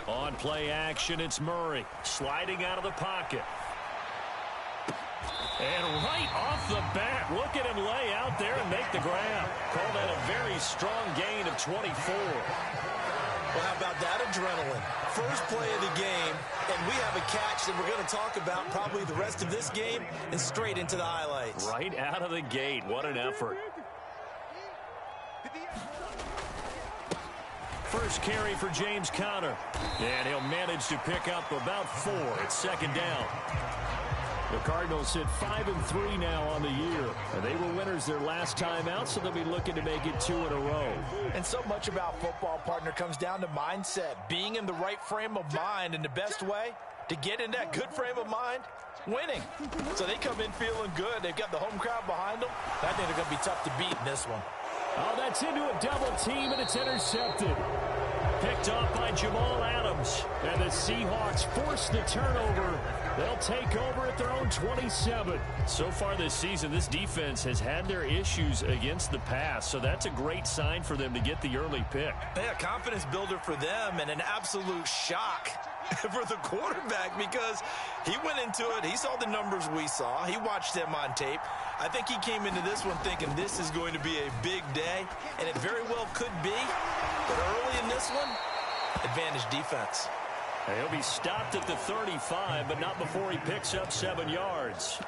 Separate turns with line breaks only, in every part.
On play action, it's Murray sliding out of the pocket. And right off the bat, look at him lay out there and make the grab. Call that a very strong gain of 24.
Well, how about that adrenaline? First play of the game, and we have a catch that we're going to talk about probably the rest of this game and straight into the highlights.
Right out of the gate. What an effort. First carry for James Conner. And he'll manage to pick up about 4. It's second down. The Cardinals sit 5-3 now on the year. And they were winners their last time out, so they'll be looking to make it 2 in a row.
And so much about football, partner, comes down to mindset. Being in the right frame of mind, and the best way to get in that good frame of mind, winning. So they come in feeling good. They've got the home crowd behind them. I think they're going to be tough to beat in this one.
Oh, that's into a double team, and it's intercepted. Picked off by Jamal Adams. And the Seahawks force the turnover. They'll take over at their own 27. So far this season, this defense has had their issues against the pass, so that's a great sign for them to get the early pick.
Yeah, confidence builder for them, and an absolute shock for the quarterback because he went into it. He saw the numbers we saw. He watched them on tape. I think he came into this one thinking this is going to be a big day, and it very well could be. But early in this one, advantage defense.
He'll be stopped at the 35, but not before he picks up 7 yards.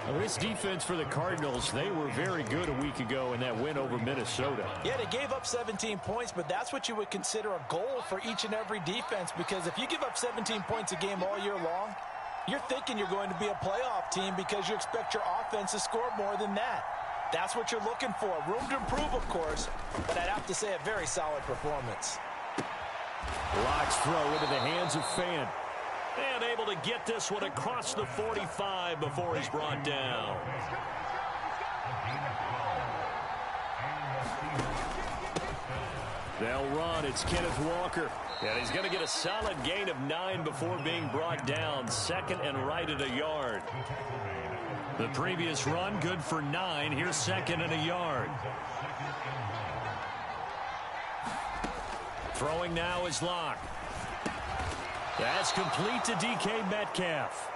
Well, this defense for the Cardinals, they were very good a week ago in that win over Minnesota.
Yeah, they gave up 17 points, but that's what you would consider a goal for each and every defense, because if you give up 17 points a game all year long, you're thinking you're going to be a playoff team because you expect your offense to score more than that. That's what you're looking for. Room to improve, of course, but I'd have to say a very solid performance.
Locke's throw into the hands of Fant. And able to get this one across the 45 before he's brought down. They'll run. It's Kenneth Walker. And he's going to get a solid gain of 9 before being brought down. Second and right at a yard. The previous run, good for 9. Here's second and a yard. Throwing now is Locke. That's complete to DK Metcalf.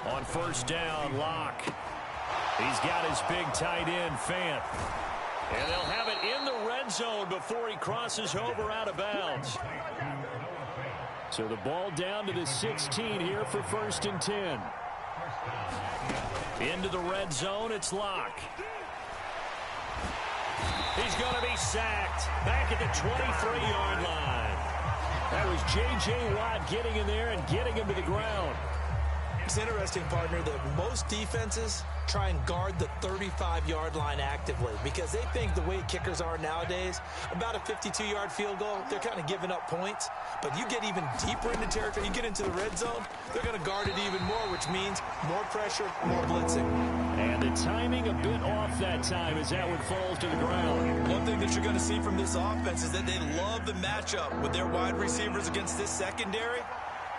On first down, Locke. He's got his big tight end, Fant. And they'll have it in the red zone before he crosses over out of bounds. So the ball down to the 16 here for first and 10. Into the red zone, it's Locke. He's going to be sacked back at the 23-yard line. That was J.J. Watt getting in there and getting him to the ground.
It's interesting, partner, that most defenses try and guard the 35-yard line actively because they think the way kickers are nowadays, about a 52-yard field goal, they're kind of giving up points. But you get even deeper into territory, you get into the red zone, they're going to guard it even more, which means more pressure, more blitzing.
And the timing a bit off that time as that one falls to the ground.
One thing that you're going to see from this offense is that they love the matchup with their wide receivers against this secondary.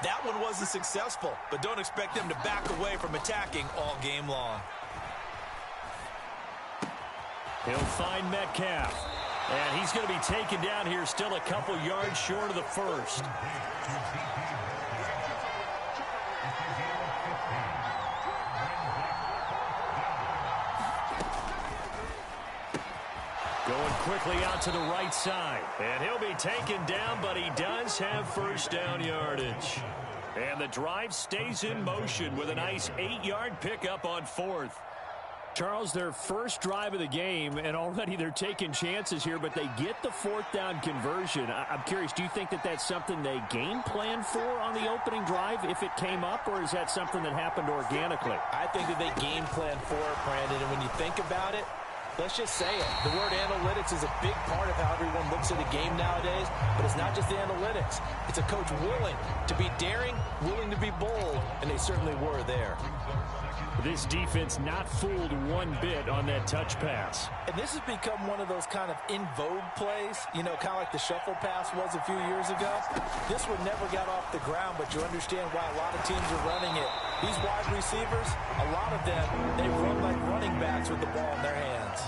That one wasn't successful, but don't expect them to back away from attacking all game long.
He'll find Metcalf. And he's going to be taken down here still a couple yards short of the first. Going quickly out to the right side. And he'll be taken down, but he does have first down yardage. And the drive stays in motion with a nice 8-yard pickup on fourth. Charles, their first drive of the game, and already they're taking chances here, but they get the fourth down conversion. I'm curious, do you think that that's something they game plan for on the opening drive if it came up, or is that something that happened organically?
I think that they game plan for it, Brandon, and when you think about it, let's just say it. The word analytics is a big part of how everyone looks at a game nowadays, but it's not just the analytics. It's a coach willing to be daring, willing to be bold, and they certainly were there.
This defense not fooled one bit on that touch pass.
And this has become one of those kind of in vogue plays, you know, kind of like the shuffle pass was a few years ago. This one never got off the ground, but you understand why a lot of teams are running it. These wide receivers, a lot of them, they run like running backs defense with the ball in their hands.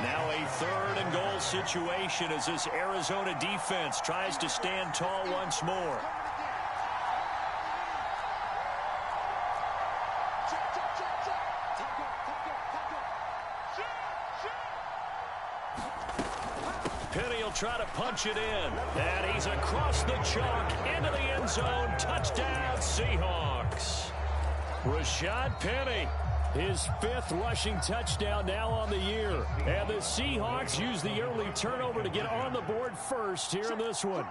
Now a 3rd and goal situation as this Arizona defense tries to stand tall once more. Penny will try to punch it in. And he's across the chalk into the end zone. Touchdown, Seahawks. Rashad Penny, his 5th rushing touchdown now on the year. And the Seahawks use the early turnover to get on the board first here in this one.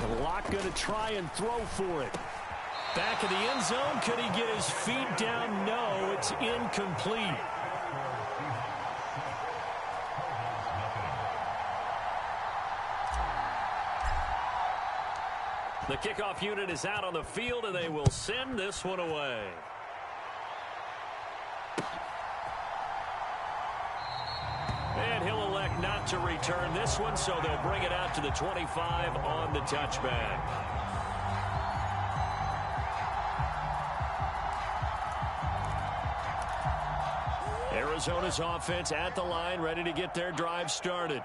The Lock going to try and throw for it. Back in the end zone. Could he get his feet down? No, it's incomplete. The kickoff unit is out on the field, and they will send this one away. And he'll elect not to return this one, so they'll bring it out to the 25 on the touchback. Arizona's offense at the line, ready to get their drive started.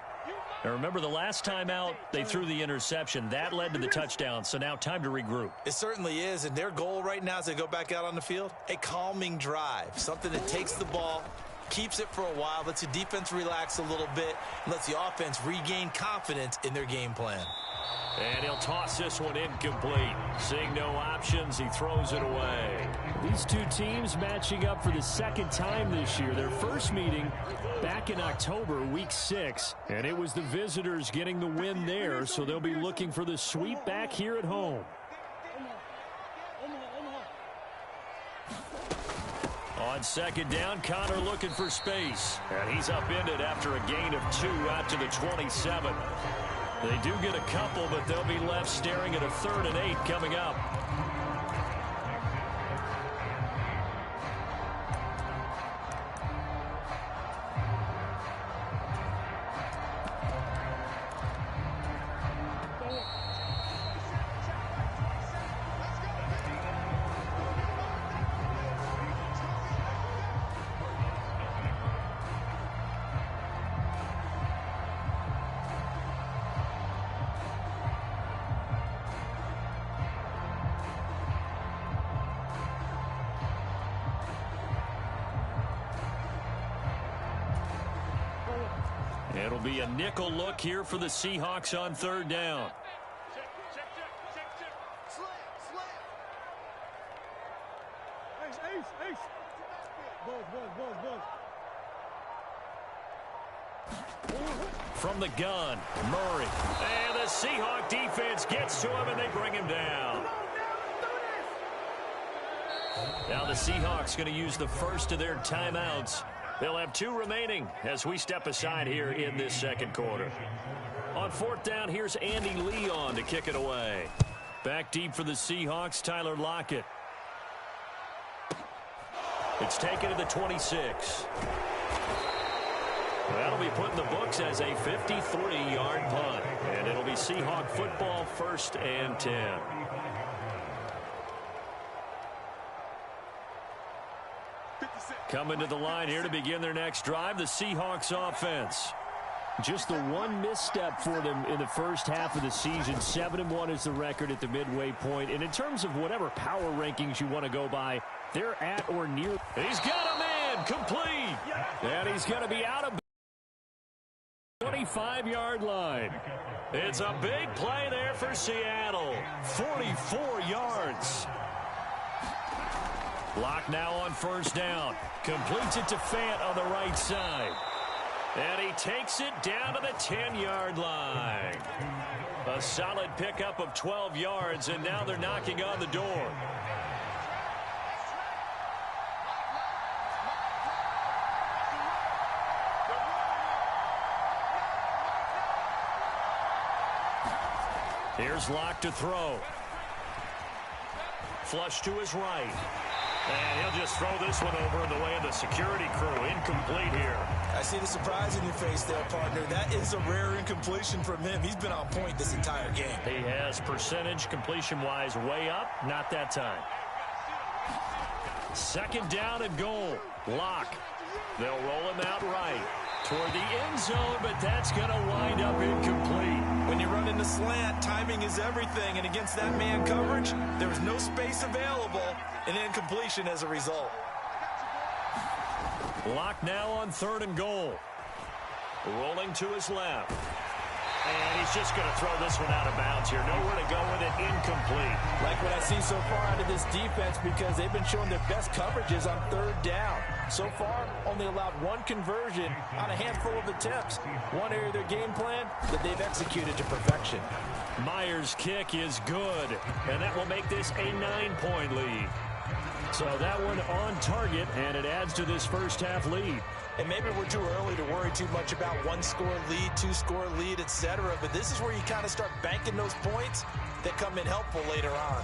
Now remember, the last time out, they threw the interception. That led to the touchdown, so now time to regroup.
It certainly is, and their goal right now as they go back out on the field, a calming drive, something that takes the ball, keeps it for a while, lets the defense relax a little bit, and lets the offense regain confidence in their game plan.
And he'll toss this one incomplete. Seeing no options, he throws it away.
These two teams matching up for the 2nd time this year. Their first meeting back in October, week 6. And it was the visitors getting the win there, so they'll be looking for the sweep back here at home.
On 2nd down, Connor looking for space. And he's upended after a gain of 2 out to the 27. They do get a couple, but they'll be left staring at a 3rd and 8 coming up. It'll be a nickel look here for the Seahawks on 3rd down. From the gun, Murray. And the Seahawk defense gets to him, and they bring him down. Now the Seahawks going to use the first of their timeouts. They'll have 2 remaining as we step aside here in this 2nd quarter. On 4th down, here's Andy Leon to kick it away. Back deep for the Seahawks, Tyler Lockett. It's taken to the 26. That'll be put in the books as a 53-yard punt. And it'll be Seahawk football, 1st and 10. Coming to the line here to begin their next drive, the Seahawks offense.
Just the one misstep for them in the first half of the season. 7-1 is the record at the midway point. And in terms of whatever power rankings you want to go by, they're at or near.
He's got a man complete. And he's going to be out of 25-yard line. It's a big play there for Seattle. 44 yards. Lock now on 1st down. Completes it to Fant on the right side. And he takes it down to the 10-yard line. A solid pickup of 12 yards, and now they're knocking on the door. Here's Lock to throw. Flush to his right. And he'll just throw this one over in the way of the security crew. Incomplete here.
I see the surprise in your face there, partner. That is a rare incompletion from him. He's been on point this entire game.
He has percentage completion-wise way up. Not that time. Second down and goal. Lock. They'll roll him out right toward the end zone, but that's going to wind up incomplete.
When you run in the slant, timing is everything, and against that man coverage, there was no space available, and incompletion as a result.
Lock now on 3rd and goal. Rolling to his left. And he's just going to throw this one out of bounds here. Nowhere to go with it. Incomplete.
Like what I see so far out of this defense, because they've been showing their best coverages on 3rd down. So far, only allowed one conversion on a handful of attempts. One area of their game plan that they've executed to perfection.
Myers' kick is good, and that will make this a 9-point lead. So that one on target, and it adds to this first half lead.
And maybe we're too early to worry too much about 1-score lead, 2-score lead, etc. But this is where you kind of start banking those points that come in helpful later on.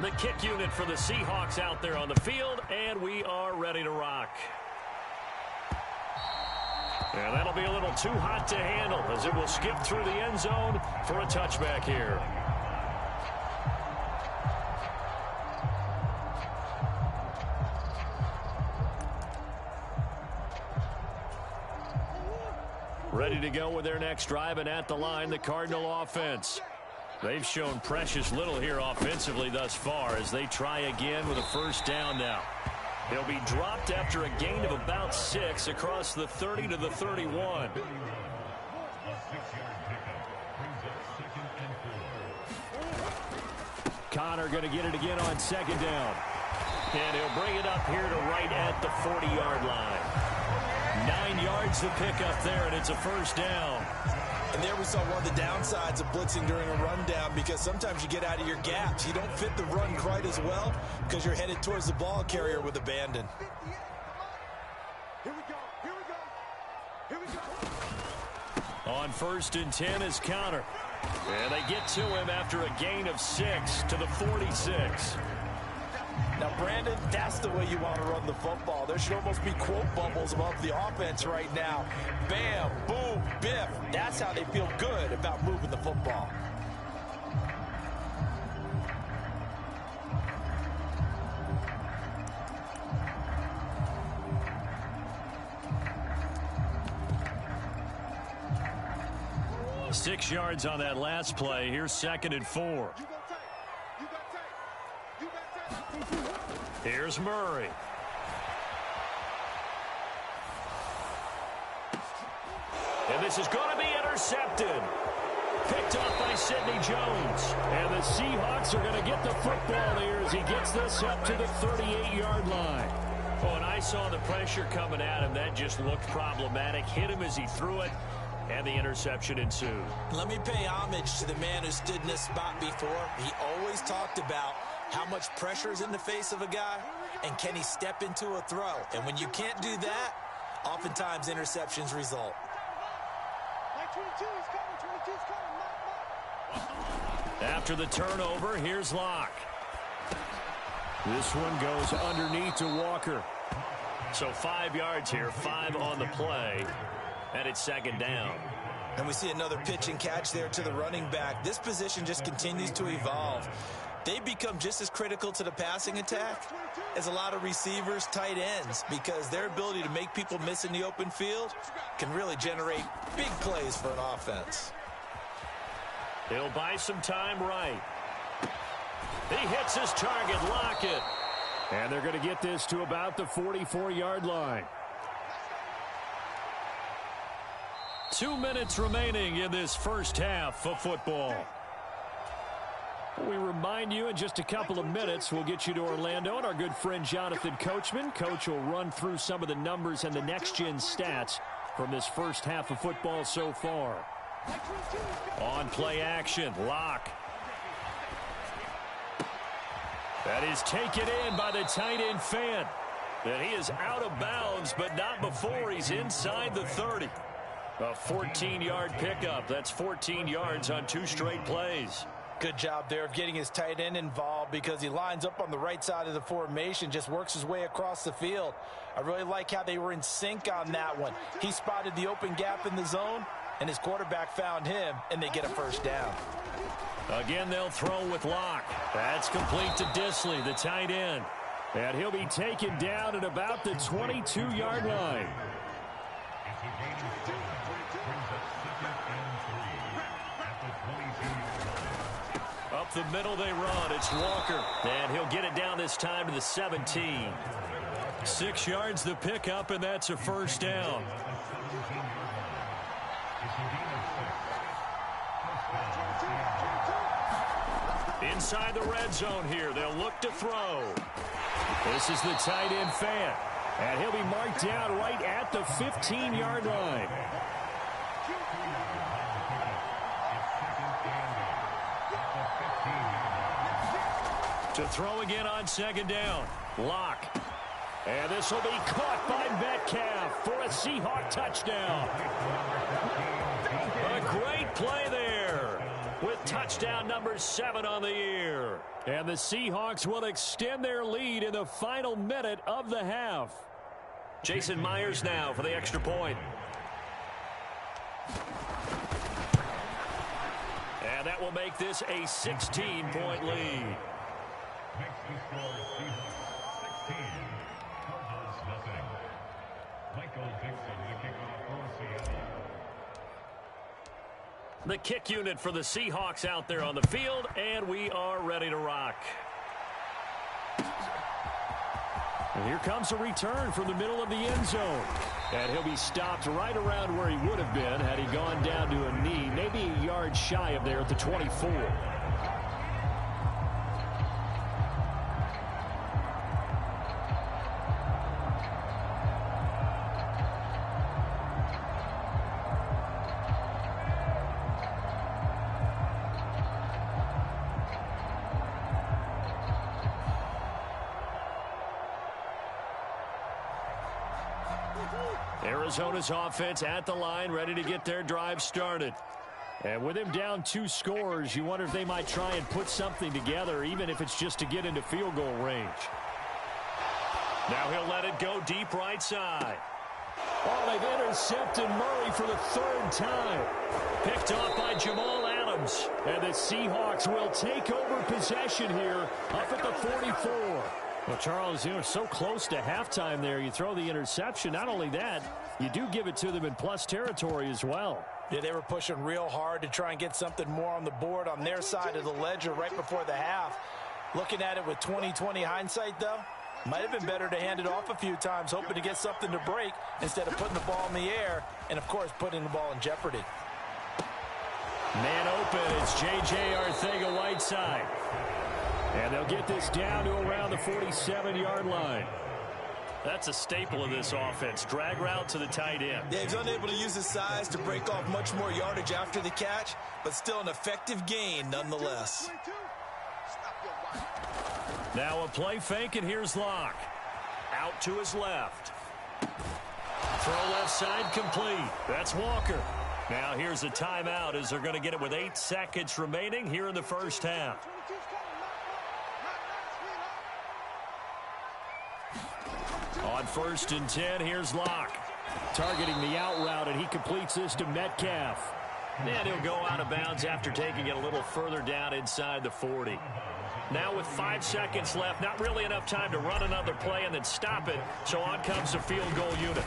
The kick unit for the Seahawks out there on the field, and we are ready to rock. And that'll be a little too hot to handle as it will skip through the end zone for a touchback here. Ready to go with their next drive, and at the line, the Cardinal offense. They've shown precious little here offensively thus far as they try again with a first down now. They'll be dropped after a gain of about 6 across the 30 to the 31. Connor going to get it again on 2nd down. And he'll bring it up here to right at the 40-yard line. 9 yards to pick up there, and it's a first down.
And there we saw one of the downsides of blitzing during a rundown, because sometimes you get out of your gaps. You don't fit the run quite as well because you're headed towards the ball carrier with abandon.
Here we go. Here we go. Here we go.
On 1st and 10 is Connor. And they get to him after a gain of 6 to the 46.
Now, Brandon, that's the way you want to run the football. There should almost be quote bubbles above the offense right now. Bam, boom, biff. That's how they feel good about moving the football.
Six yards on that last play. Here's 2nd and 4. Here's Murray. And this is going to be intercepted. Picked off by Sidney Jones.
And the Seahawks are going to get the football here as he gets this up to the 38-yard line.
Oh, and I saw the pressure coming at him. That just looked problematic. Hit him as he threw it, and the interception ensued.
Let me pay homage to the man who stood in this spot before. He always talked about how much pressure is in the face of a guy, and can he step into a throw? And when you can't do that, oftentimes interceptions result.
After the turnover, here's Locke.
This one goes underneath to Walker.
So 5 yards here, 5 on the play, and it's 2nd down.
And we see another pitch and catch there to the running back. This position just continues to evolve. They become just as critical to the passing attack as a lot of receivers, tight ends, because their ability to make people miss in the open field can really generate big plays for an offense.
He'll buy some time right. He hits his target, Lockett.
And they're going to get this to about the 44-yard line.
2 minutes remaining in this first half of football.
We remind you in just a couple of minutes we'll get you to Orlando and our good friend Jonathan Coachman. Coach will run through some of the numbers and the next-gen stats from this first half of football so far.
On play action, Locke. That is taken in by the tight end Fant. And he is out of bounds, but not before he's inside the 30. A 14-yard pickup. That's 14 yards on 2 straight plays.
Good job there of getting his tight end involved, because he lines up on the right side of the formation, just works his way across the field. I really like how they were in sync on that one. He spotted the open gap in the zone, and his quarterback found him, and they get a first down.
Again, they'll throw with Locke. That's complete to Disley, the tight end.
And he'll be taken down at about the 22-yard line.
Up the middle they run. It's Walker. And he'll get it down this time to the 17. 6 yards the pickup, and that's a first down. Inside the red zone here. They'll look to throw.
This is the tight end Fant. And he'll be marked down right at the 15-yard line.
To throw again on second down. Locke.
And this will be caught by Metcalf for a Seahawk touchdown.
A great play there with touchdown number 7 on the year.
And the Seahawks will extend their lead in the final minute of the half.
Jason Myers now for the extra point. And that will make this a 16-point lead. The kick unit for the Seahawks out there on the field, and we are ready to rock.
And here comes a return from the middle of the end zone. And he'll be stopped right around where he would have been had he gone down to a knee, maybe a yard shy of there at the 24.
Arizona's offense at the line, ready to get their drive started.
And with him down 2 scores, you wonder if they might try and put something together, even if it's just to get into field goal range.
Now he'll let it go deep right side.
Oh, they've intercepted Murray for the 3rd time.
Picked off by Jamal Adams.
And the Seahawks will take over possession here up at the 44. Well, Charles, you know, so close to halftime there. You throw the interception. Not only that, you do give it to them in plus territory as well.
Yeah, they were pushing real hard to try and get something more on the board on their side of the ledger right before the half. Looking at it with 20/20 hindsight, though, might have been better to hand it off a few times, hoping to get something to break instead of putting the ball in the air and, of course, putting the ball in jeopardy.
Man open. It's J.J. Arcega-Whiteside.
And they'll get this down to around the 47-yard line.
That's a staple of this offense. Drag route to the tight end.
Yeah, he's unable to use his size to break off much more yardage after the catch, but still an effective gain nonetheless.
Now a play fake, and here's Locke. Out to his left. Throw left side complete. That's Walker. Now here's a timeout as they're going to get it with 8 seconds remaining here in the first half. On 1st and 10, here's Locke.
Targeting the out route, and he completes this to Metcalf.
And he'll go out of bounds after taking it a little further down inside the 40. Now with 5 seconds left, not really enough time to run another play and then stop it, so on comes the field goal unit.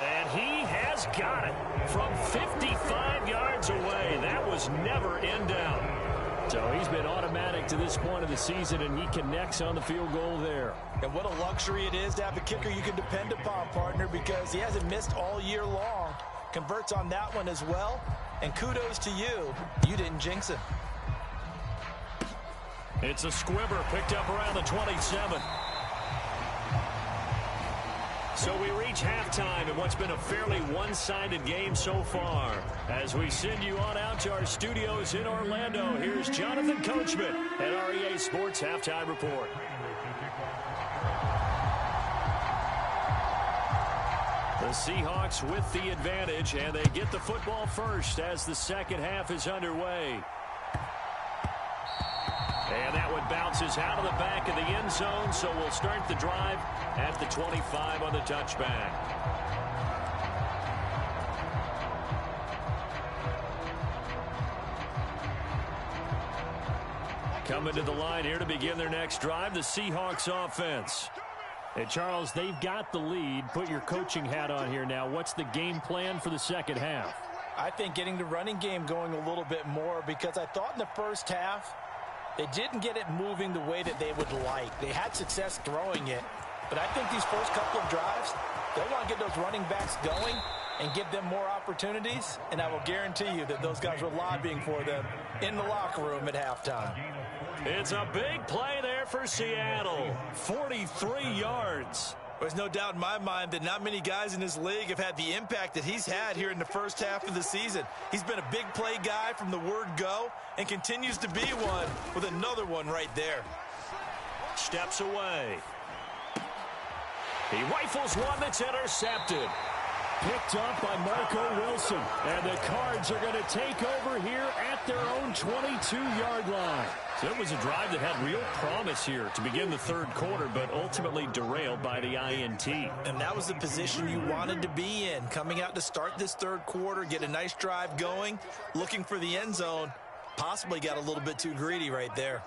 And he has got it from 55 yards away. That was never in doubt.
So he's been automatic to this point of the season, and he connects on the field goal there.
And what a luxury it is to have a kicker you can depend upon, partner, because he hasn't missed all year long. Converts on that one as well. And kudos to you. You didn't jinx it.
It's a squibber picked up around the 27. So we reach halftime in what's been a fairly one-sided game so far. As we send you on out to our studios in Orlando, here's Jonathan Coachman at REA Sports Halftime Report. The Seahawks with the advantage, and they get the football first as the second half is underway. And that one bounces out of the back of the end zone, so we'll start the drive at the 25 on the touchback. Coming to the line here to begin their next drive, the Seahawks offense.
Hey, Charles, they've got the lead. Put your coaching hat on here now. What's the game plan for the second half?
I think getting the running game going a little bit more, because I thought in the first half they didn't get it moving the way that they would like. They had success throwing it, but I think these first couple of drives, they'll want to get those running backs going and give them more opportunities, and I will guarantee you that those guys were lobbying for them in the locker room at halftime.
It's a big play there for Seattle. 43 yards.
There's no doubt in my mind that not many guys in this league have had the impact that he's had here in the first half of the season. He's been a big play guy from the word go and continues to be one with another one right there.
Steps away. He rifles one that's intercepted.
Picked up by Marco Wilson. And the Cards are going to take over here at their own 22-yard line.
So it was a drive that had real promise here to begin the third quarter, but ultimately derailed by the INT.
And that was the position you wanted to be in, coming out to start this third quarter, get a nice drive going, looking for the end zone. Possibly got a little bit too greedy right there.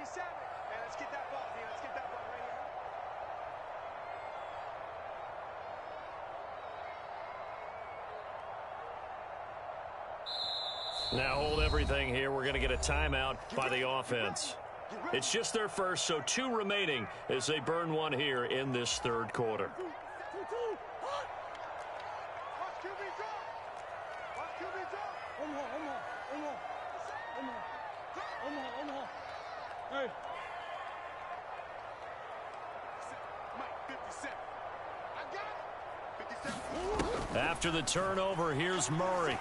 Now hold everything here. We're going to get a timeout by the offense. It's just their first, so 2 remaining as they burn one here in this third quarter. After the turnover, here's Murray.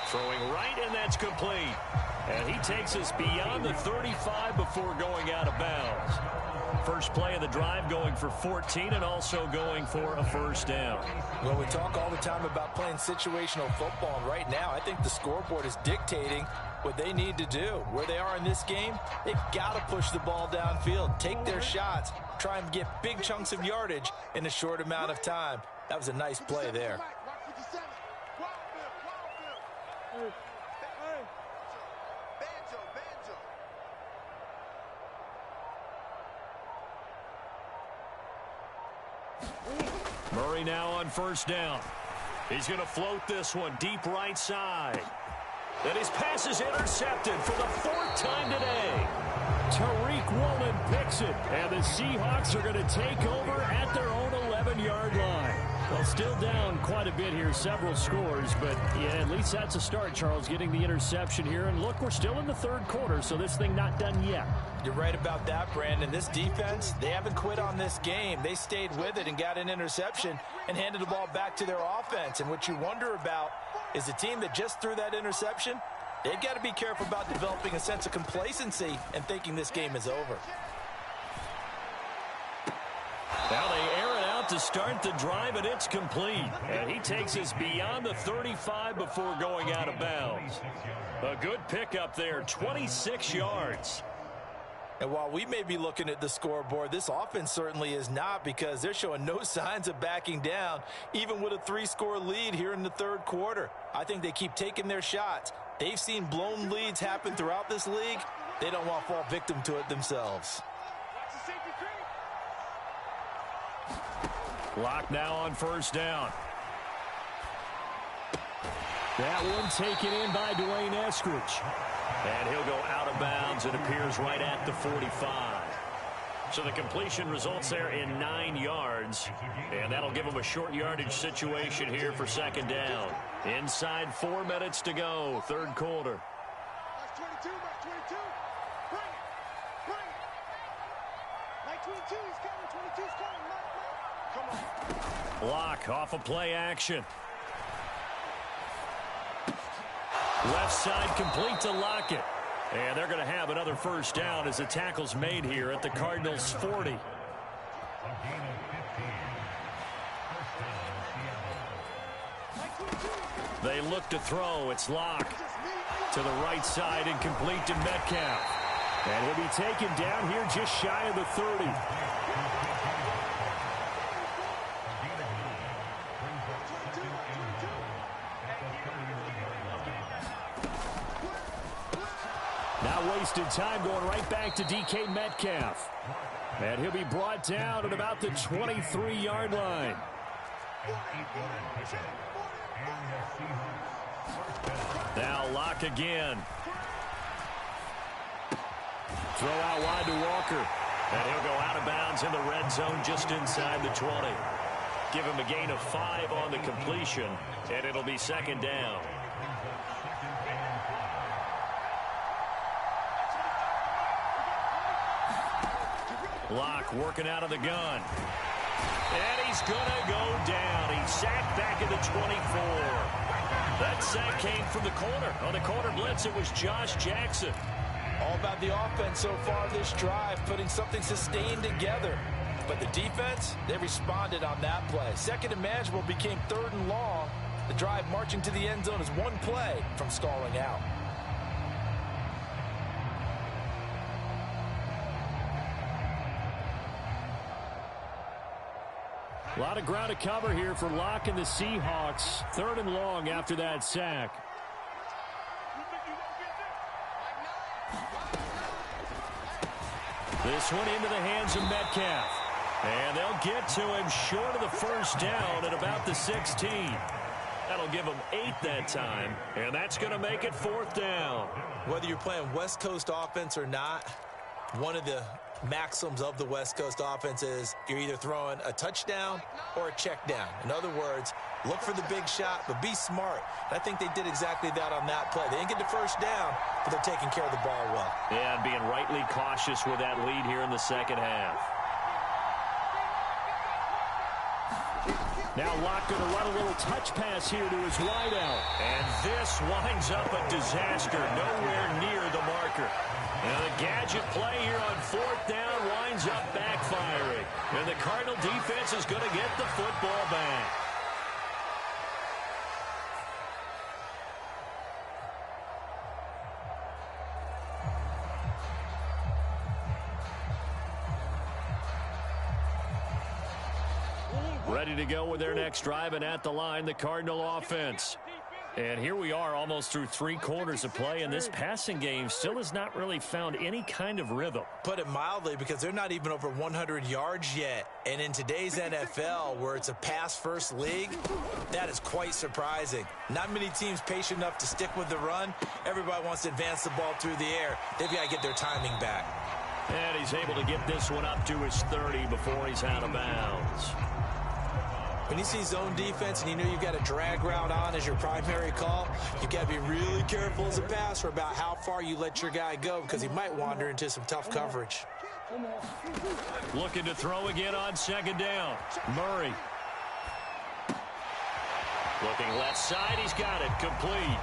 Throwing right, and that's complete. And he takes us beyond the 35 before going out of bounds. First play of the drive going for 14 and also going for a first down.
Well, we talk all the time about playing situational football, and right now I think the scoreboard is dictating what they need to do. Where they are in this game, they've got to push the ball downfield, take their shots, try and get big chunks of yardage in a short amount of time. That was a nice play there.
Murray now on first down. He's going to float this one deep right side. And his pass is intercepted for the 4th time today.
Tariq Woolen picks it, and the Seahawks are going to take over at their own 11-yard line. Well, still down quite a bit here, several scores, but yeah, at least that's a start, Charles, getting the interception here. And look, we're still in the third quarter, so this thing not done yet.
You're right about that, Brandon. This defense, they haven't quit on this game. They stayed with it and got an interception and handed the ball back to their offense. And what you wonder about is the team that just threw that interception, they've got to be careful about developing a sense of complacency and thinking this game is over.
Now they air it out to start the drive, and it's complete. And he takes us beyond the 35 before going out of bounds. A good pickup there, 26 yards.
And while we may be looking at the scoreboard, this offense certainly is not, because they're showing no signs of backing down, even with a 3-score lead here in the third quarter. I think they keep taking their shots. They've seen blown leads happen throughout this league. They don't want to fall victim to it themselves.
Clock now on first down.
That one taken in by Dwayne Eskridge.
And he'll go out of bounds. It appears right at the 45. So the completion results there in 9 yards. And that'll give him a short yardage situation here for second down. Inside 4 minutes to go, third quarter. Block off of play action. Left side complete to Lockett. And they're going to have another first down as the tackle's made here at the Cardinals' 40. They look to throw. It's Locke to the right side and complete to Metcalf.
And he'll be taken down here just shy of the 30. Not wasting time, going right back to DK Metcalf. And he'll be brought down at about the 23-yard line. Now Locke again. Throw out wide to Walker. And he'll go out of bounds in the red zone just inside the 20. Give him a gain of 5 on the completion, and it'll be second down. Locke working out of the gun. And he's going to go down. He's sacked back at the 24. That sack came from the corner. On the corner blitz, it was Josh Jackson.
All about the offense so far this drive, putting something sustained together. But the defense, they responded on that play. Second and manageable became 3rd and long. The drive marching to the end zone is one play from stalling out.
A lot of ground to cover here for Locke and the Seahawks. 3rd and long after that sack. This one into the hands of Metcalf. And they'll get to him short of the first down at about the 16. That'll give him 8 that time. And that's going to make it 4th down.
Whether you're playing West Coast offense or not, one of the maxims of the West Coast offense is you're either throwing a touchdown or a check down. In other words, look for the big shot, but be smart. And I think they did exactly that on that play. They didn't get the first down, but they're taking care of the ball well.
Yeah, and being rightly cautious with that lead here in the second half. Now Locke going to run a little touch pass here to his wideout.
And this winds up a disaster, nowhere near the marker. Now the gadget play here on 4th down winds up backfiring. And the Cardinal defense is going to get the football back. Ready to go with their next drive, and at the line, the Cardinal offense.
And here we are almost through 3 quarters of play, and this passing game still has not really found any kind of rhythm.
Put it mildly, because they're not even over 100 yards yet. And in today's NFL, where it's a pass-first league, that is quite surprising. Not many teams patient enough to stick with the run. Everybody wants to advance the ball through the air. They've got to get their timing back.
And he's able to get this one up to his 30 before he's out of bounds.
When you see zone defense and you know you've got a drag route on as your primary call, you've got to be really careful as a passer about how far you let your guy go, because he might wander into some tough coverage.
Looking to throw again on 2nd down. Murray. Looking left side, he's got it, complete.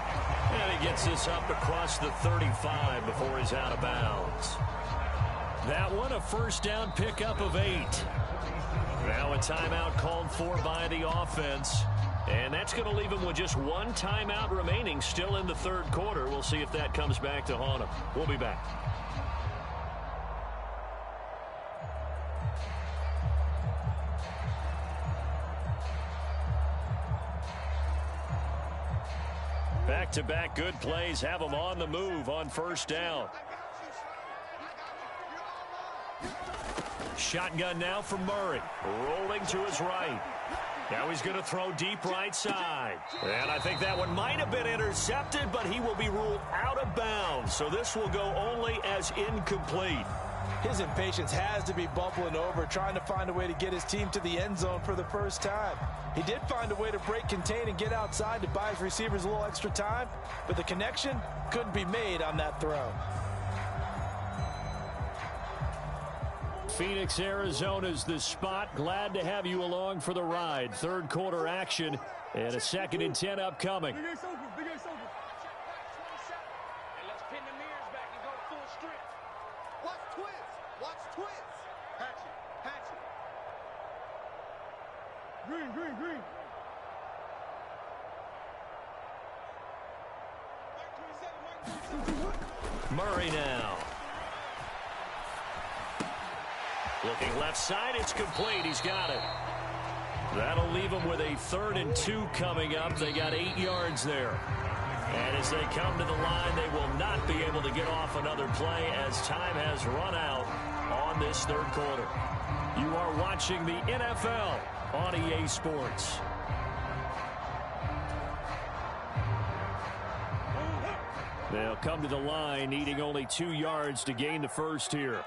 And he gets this up across the 35 before he's out of bounds.
That one, a 1st down pickup of 8.
Now a timeout called for by the offense. And that's going to leave him with just 1 timeout remaining still in the 3rd quarter. We'll see if that comes back to haunt him. We'll be back. Back-to-back good plays have him on the move on 1st down. Shotgun now for Murray. Rolling to his right. Now he's going to throw deep right side. And I think that one might have been intercepted, but he will be ruled out of bounds. So this will go only as incomplete.
His impatience has to be bubbling over, trying to find a way to get his team to the end zone for the first time. He did find a way to break, contain, and get outside to buy his receivers a little extra time, but the connection couldn't be made on that throw.
Phoenix, Arizona's the spot. Glad to have you along for the ride. 3rd quarter action and a 2nd and 10 upcoming.
Big Ace open. Big Ace open. And let's pin the mirrors back and go full strength. Watch twins. Watch twins. Hatchet. Hatchet. Green, green, green.
Murray now. Looking left side, it's complete. He's got it. That'll leave him with a 3rd and 2 coming up. They got 8 yards there. And as they come to the line, they will not be able to get off another play as time has run out on this third quarter. You are watching the NFL on EA Sports. They'll come to the line needing only 2 yards to gain the first here.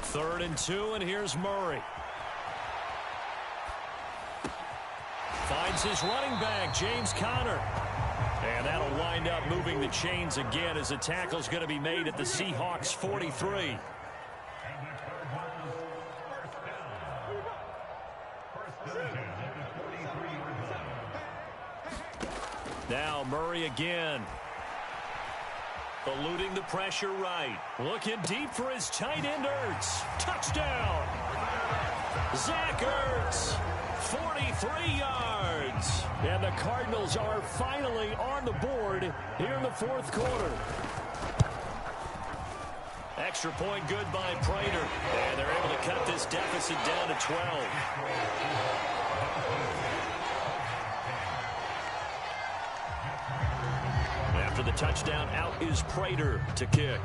3rd and 2, and here's Murray. Finds his running back, James Conner. And that'll wind up moving the chains again as the tackle's going to be made at the Seahawks 43. Now Murray again. Eluding the pressure right. Looking deep for his tight end Ertz. Touchdown. Zach Ertz. 43 yards.
And the Cardinals are finally on the board here in the fourth quarter.
Extra point good by Prater. And they're able to cut this deficit down to 12. After the touchdown, out is Prater to kick.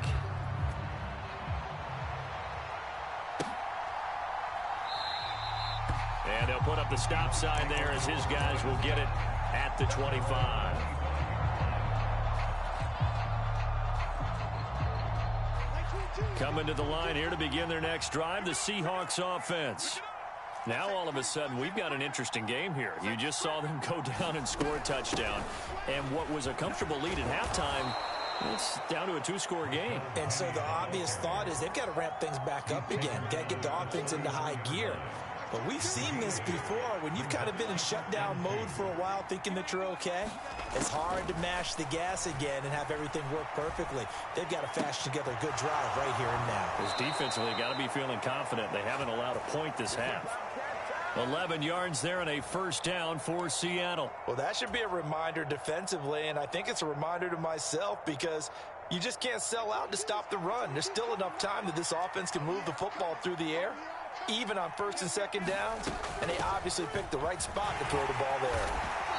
And they'll put up the stop sign there as his guys will get it at the 25. Coming to the line here to begin their next drive, the Seahawks offense. Now all of a sudden we've got an interesting game here. You just saw them go down and score a touchdown. And what was a comfortable lead at halftime, it's down to a 2-score game.
And so the obvious thought is they've got to ramp things back up again. Got to get the offense into high gear. But we've seen this before. When you've kind of been in shutdown mode for a while thinking that you're okay, it's hard to mash the gas again and have everything work perfectly. They've got to fashion together a good drive right here and now.
Because defensively, got to be feeling confident. They haven't allowed a point this half. 11 yards there and a first down for Seattle.
Well, that should be a reminder defensively, and I think it's a reminder to myself because you just can't sell out to stop the run. There's still enough time that this offense can move the football through the air, even on 1st and 2nd downs, and they obviously picked the right spot to throw the ball there.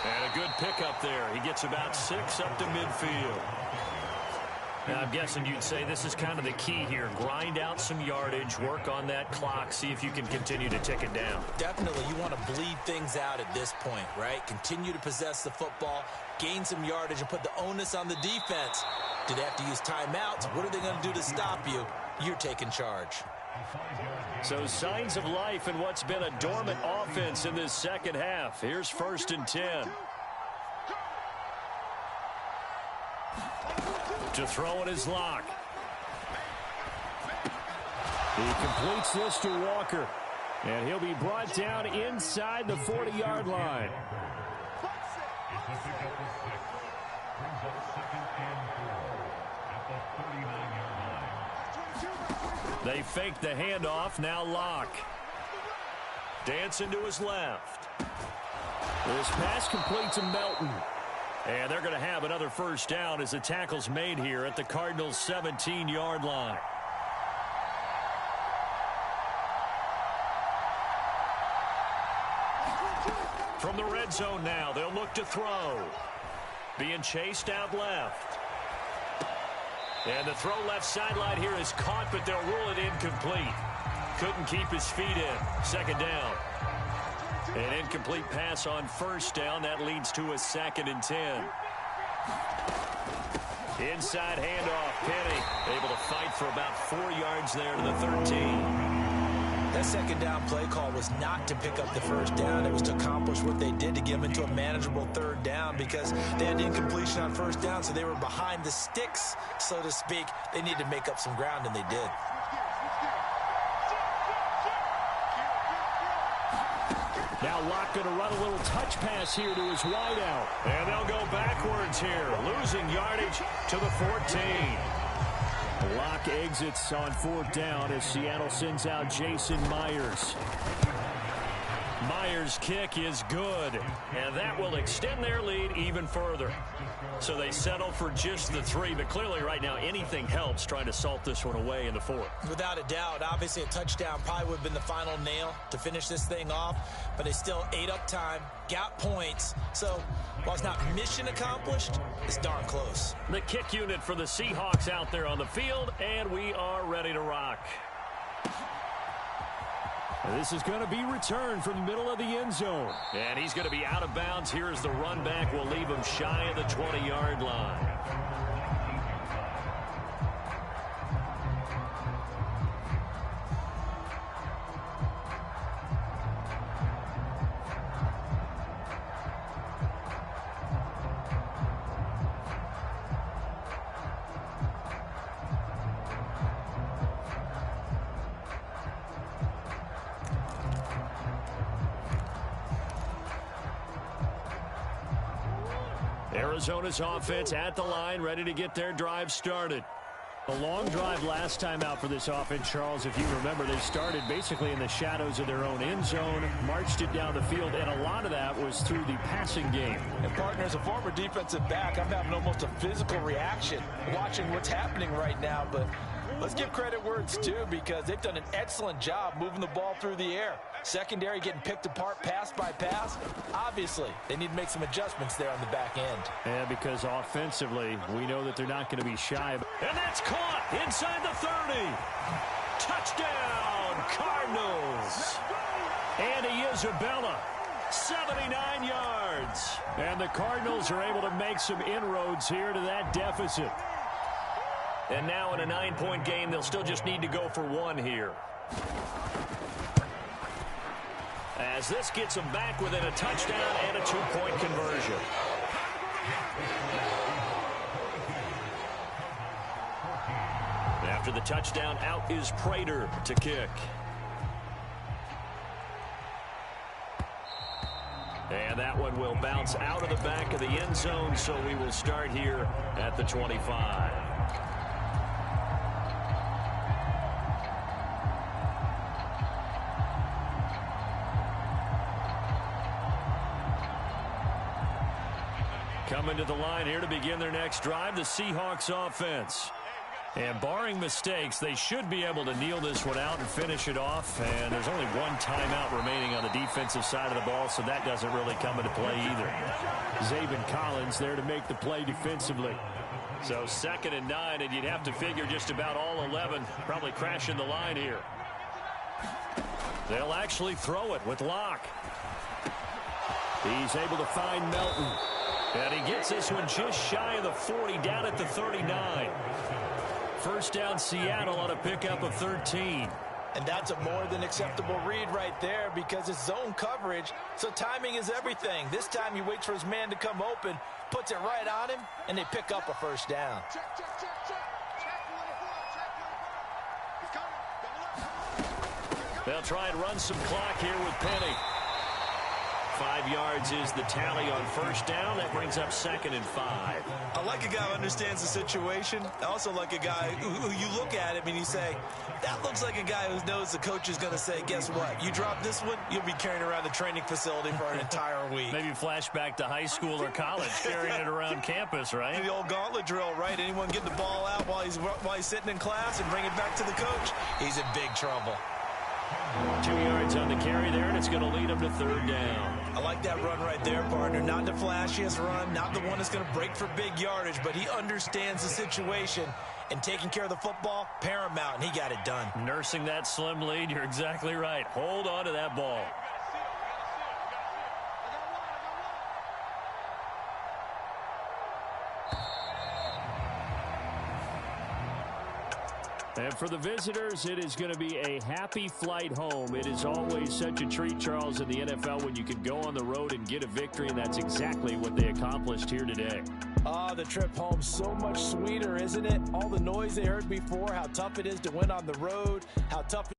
And a good pickup there. He gets about 6 up to midfield. Now, I'm guessing you'd say this is kind of the key here. Grind out some yardage, work on that clock, see if you can continue to tick it down.
Definitely, you want to bleed things out at this point, right? Continue to possess the football, gain some yardage, and put the onus on the defense. Do they have to use timeouts? What are they going to do to stop you? You're taking charge.
So signs of life in what's been a dormant offense in this second half. Here's 1st and 10. To throw it is Locke.
He completes this to Walker. And he'll be brought down inside the 40-yard line.
They fake the handoff. Now Locke. Dancing to his left.
This pass complete to Melton.
And they're going to have another first down as the tackle's made here at the Cardinals' 17-yard line. From the red zone now, they'll look to throw. Being chased out left. And the throw left sideline here is caught, but they'll rule it incomplete. Couldn't keep his feet in. 2nd down. An incomplete pass on 1st down. That leads to a 2nd and 10. Inside handoff. Penny able to fight for about 4 yards there to the 13.
That 2nd down play call was not to pick up the 1st down. It was to accomplish what they did to get them into a manageable 3rd down because they had incompletion on 1st down, so they were behind the sticks, so to speak. They needed to make up some ground, and they did.
Now Locke going to run a little touch pass here to his wideout.
And they'll go backwards here, losing yardage to the 14.
Locke exits on 4th down as Seattle sends out Jason Myers.
Meyer's kick is good, and that will extend their lead even further. So they settle for just the 3, but clearly right now anything helps trying to salt this one away in the 4th.
Without a doubt, obviously a touchdown probably would have been the final nail to finish this thing off, but they still ate up time, got points. So while it's not mission accomplished, it's darn close.
The kick unit for the Seahawks out there on the field, and we are ready to rock.
This is going to be returned from the middle of the end zone.
And he's going to be out of bounds. Here's the run back. We'll leave him shy of the 20-yard line. Arizona's offense at the line, ready to get their drive started.
A long drive last time out for this offense, Charles. If you remember, they started basically in the shadows of their own end zone, marched it down the field, and a lot of that was through the passing game.
And, partner, as a former defensive back, I'm having almost a physical reaction watching what's happening right now. But let's give credit where it's due, because they've done an excellent job moving the ball through the air. Secondary getting picked apart pass by pass. Obviously, they need to make some adjustments there on the back end.
Yeah, because offensively, we know that they're not going to be shy.
And that's caught inside the 30. Touchdown, Cardinals. Andy Isabella, 79 yards.
And the Cardinals are able to make some inroads here to that deficit.
And now in a 9-point game, they'll still just need to go for 1 here. As this gets them back within a touchdown and a 2-point conversion. After the touchdown, out is Prater to kick. And that one will bounce out of the back of the end zone, so we will start here at the 25. Coming to the line here to begin their next drive, the Seahawks offense. And barring mistakes, they should be able to kneel this one out and finish it off. And there's only 1 timeout remaining on the defensive side of the ball, so that doesn't really come into play either.
Zabin Collins there to make the play defensively.
So 2nd and 9, and you'd have to figure just about all 11 probably crashing the line here. They'll actually throw it with Locke.
He's able to find Melton.
And he gets this one just shy of the 40, down at the 39. First down, Seattle on a pickup of 13.
And that's a more than acceptable read right there, because it's zone coverage, so timing is everything. This time he waits for his man to come open, puts it right on him, and they pick up a first down.
Check, check, check, check. Check 24, check 24. He's coming. Double up.
They'll try and run some clock here with Penny. 5 yards is the tally on first down. That brings up 2nd and 5.
I like a guy who understands the situation. I also like a guy who you look at him and you say, that looks like a guy who knows the coach is going to say, guess what? You drop this one, you'll be carrying around the training facility for an entire week.
Maybe flashback to high school or college, carrying it around campus, right?
The old gauntlet drill, right? Anyone get the ball out while he's sitting in class and bring it back to the coach? He's in big trouble.
2 yards on the carry there, and it's going to lead him to 3rd down.
I like that run right there, partner. Not the flashiest run, not the one that's going to break for big yardage, but he understands the situation, and taking care of the football, paramount, and he got it done.
Nursing that slim lead, you're exactly right. Hold on to that ball.
And for the visitors, it is going to be a happy flight home. It is always such a treat, Charles, in the NFL when you can go on the road and get a victory, and that's exactly what they accomplished here today.
The trip home so much sweeter, isn't it? All the noise they heard before, how tough it is to win on the road, how tough it